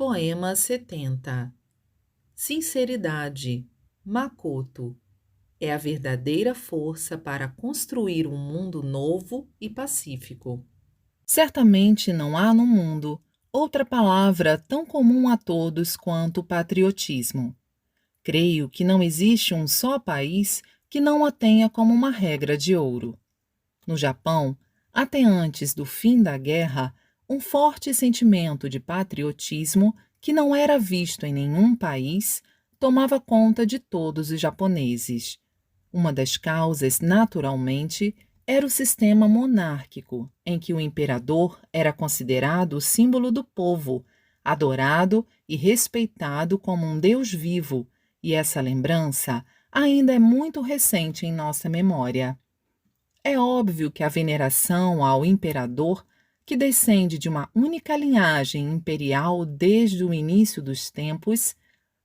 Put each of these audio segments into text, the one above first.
Poema 70. Sinceridade, Makoto, é a verdadeira força para construir um mundo novo e pacífico. Certamente não há no mundo outra palavra tão comum a todos quanto patriotismo. Creio que não existe um só país que não a tenha como uma regra de ouro. No Japão, até antes do fim da guerra, um forte sentimento de patriotismo que não era visto em nenhum país tomava conta de todos os japoneses. Uma das causas, naturalmente, era o sistema monárquico, em que o imperador era considerado o símbolo do povo, adorado e respeitado como um deus vivo, e essa lembrança ainda é muito recente em nossa memória. É óbvio que a veneração ao imperador, que descende de uma única linhagem imperial desde o início dos tempos,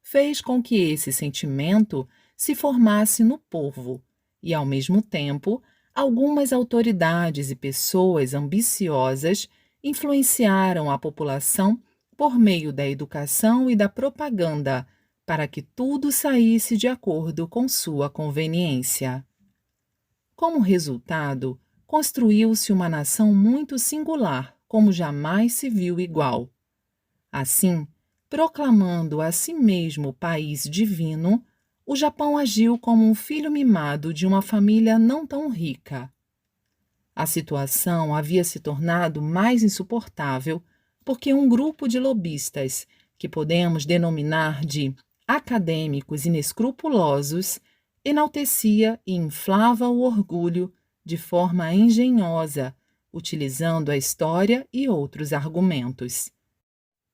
fez com que esse sentimento se formasse no povo e, ao mesmo tempo, algumas autoridades e pessoas ambiciosas influenciaram a população por meio da educação e da propaganda para que tudo saísse de acordo com sua conveniência. Como resultado, construiu-se uma nação muito singular, como jamais se viu igual. Assim, proclamando a si mesmo país divino, o Japão agiu como um filho mimado de uma família não tão rica. A situação havia se tornado mais insuportável porque um grupo de lobistas, que podemos denominar de acadêmicos inescrupulosos, enaltecia e inflava o orgulho de forma engenhosa, utilizando a história e outros argumentos.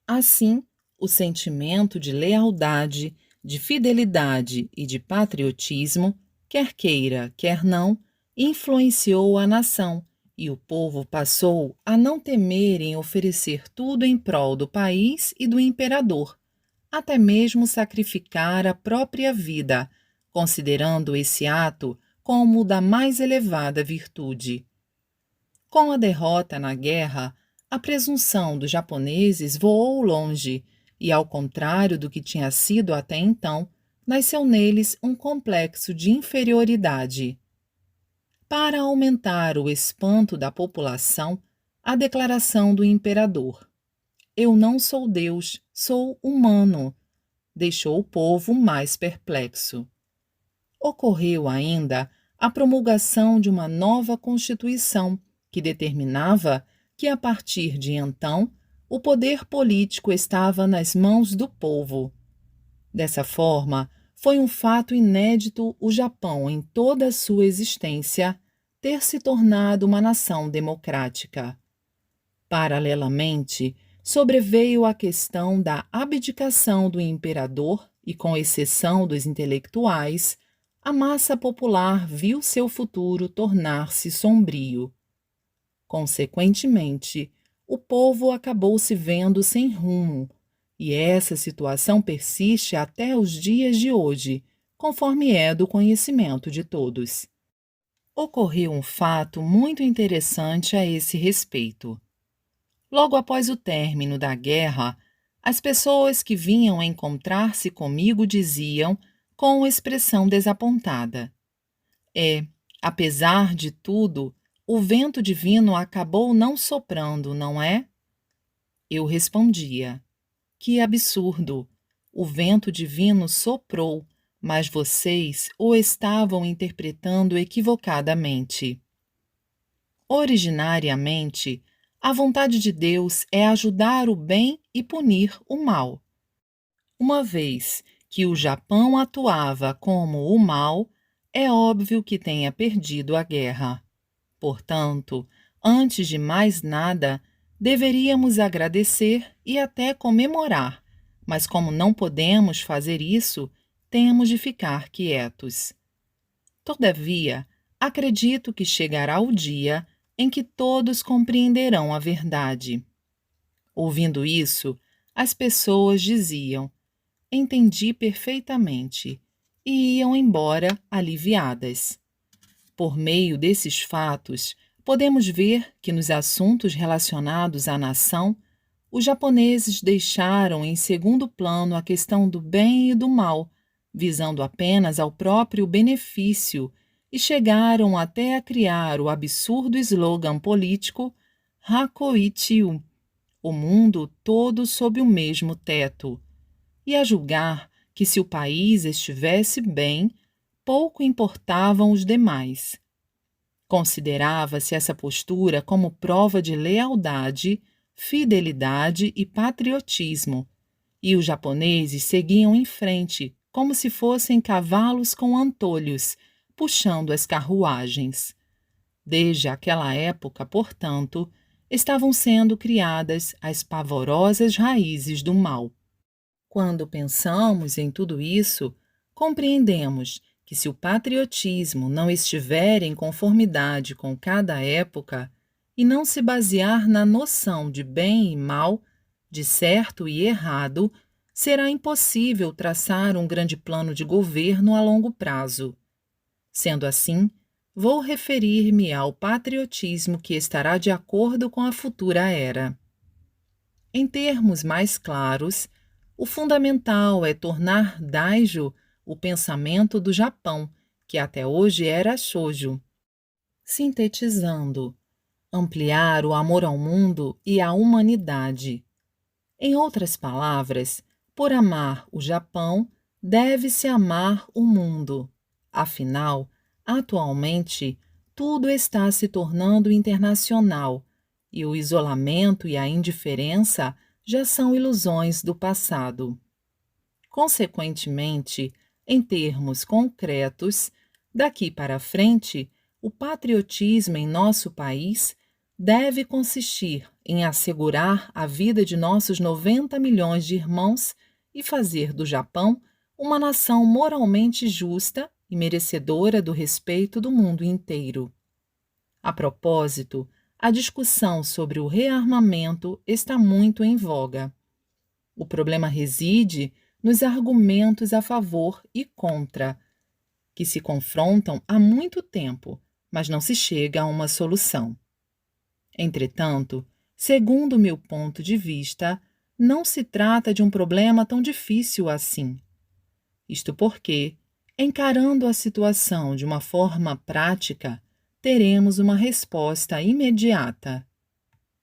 Assim, o sentimento de lealdade, de fidelidade e de patriotismo, quer queira, quer não, influenciou a nação e o povo passou a não temer em oferecer tudo em prol do país e do imperador, até mesmo sacrificar a própria vida, considerando esse ato como o da mais elevada virtude. Com a derrota na guerra, a presunção dos japoneses voou longe e, ao contrário do que tinha sido até então, nasceu neles um complexo de inferioridade. Para aumentar o espanto da população, a declaração do imperador: "Eu não sou Deus, sou humano", deixou o povo mais perplexo. Ocorreu ainda a promulgação de uma nova Constituição que determinava que, a partir de então, o poder político estava nas mãos do povo. Dessa forma, foi um fato inédito o Japão, em toda a sua existência, ter se tornado uma nação democrática. Paralelamente, sobreveio a questão da abdicação do imperador e, com exceção dos intelectuais, a massa popular viu seu futuro tornar-se sombrio. Consequentemente, o povo acabou se vendo sem rumo, e essa situação persiste até os dias de hoje, conforme é do conhecimento de todos. Ocorreu um fato muito interessante a esse respeito. Logo após o término da guerra, as pessoas que vinham encontrar-se comigo diziam, com expressão desapontada: apesar de tudo, o vento divino acabou não soprando, não é? Eu respondia: que absurdo! O vento divino soprou, mas vocês o estavam interpretando equivocadamente. Originariamente, a vontade de Deus é ajudar o bem e punir o mal. Uma vez que o Japão atuava como o mal, é óbvio que tenha perdido a guerra. Portanto, antes de mais nada, deveríamos agradecer e até comemorar, mas como não podemos fazer isso, temos de ficar quietos. Todavia, acredito que chegará o dia em que todos compreenderão a verdade. Ouvindo isso, as pessoas diziam: "Entendi perfeitamente", e iam embora aliviadas. Por meio desses fatos, podemos ver que nos assuntos relacionados à nação, os japoneses deixaram em segundo plano a questão do bem e do mal, visando apenas ao próprio benefício, e chegaram até a criar o absurdo slogan político Hakoichi-u, o mundo todo sob o mesmo teto, e a julgar que se o país estivesse bem, pouco importavam os demais. Considerava-se essa postura como prova de lealdade, fidelidade e patriotismo, e os japoneses seguiam em frente, como se fossem cavalos com antolhos, puxando as carruagens. Desde aquela época, portanto, estavam sendo criadas as pavorosas raízes do mal. Quando pensamos em tudo isso, compreendemos que se o patriotismo não estiver em conformidade com cada época e não se basear na noção de bem e mal, de certo e errado, será impossível traçar um grande plano de governo a longo prazo. Sendo assim, vou referir-me ao patriotismo que estará de acordo com a futura era. Em termos mais claros, o fundamental é tornar Daijo o pensamento do Japão, que até hoje era Shoujo. Sintetizando, ampliar o amor ao mundo e à humanidade. Em outras palavras, por amar o Japão, deve-se amar o mundo. Afinal, atualmente, tudo está se tornando internacional e o isolamento e a indiferença já são ilusões do passado. Consequentemente, em termos concretos, daqui para frente, o patriotismo em nosso país deve consistir em assegurar a vida de nossos 90 milhões de irmãos e fazer do Japão uma nação moralmente justa e merecedora do respeito do mundo inteiro. A propósito, a discussão sobre o rearmamento está muito em voga. O problema reside nos argumentos a favor e contra, que se confrontam há muito tempo, mas não se chega a uma solução. Entretanto, segundo meu ponto de vista, não se trata de um problema tão difícil assim. Isto porque, encarando a situação de uma forma prática, teremos uma resposta imediata.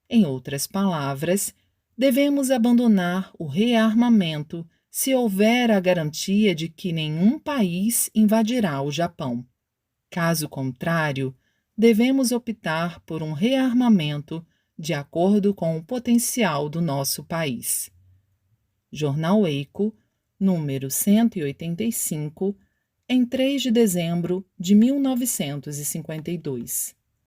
Em outras palavras, devemos abandonar o rearmamento se houver a garantia de que nenhum país invadirá o Japão. Caso contrário, devemos optar por um rearmamento de acordo com o potencial do nosso país. Jornal Eico, número 185, em 3 de dezembro de 1952.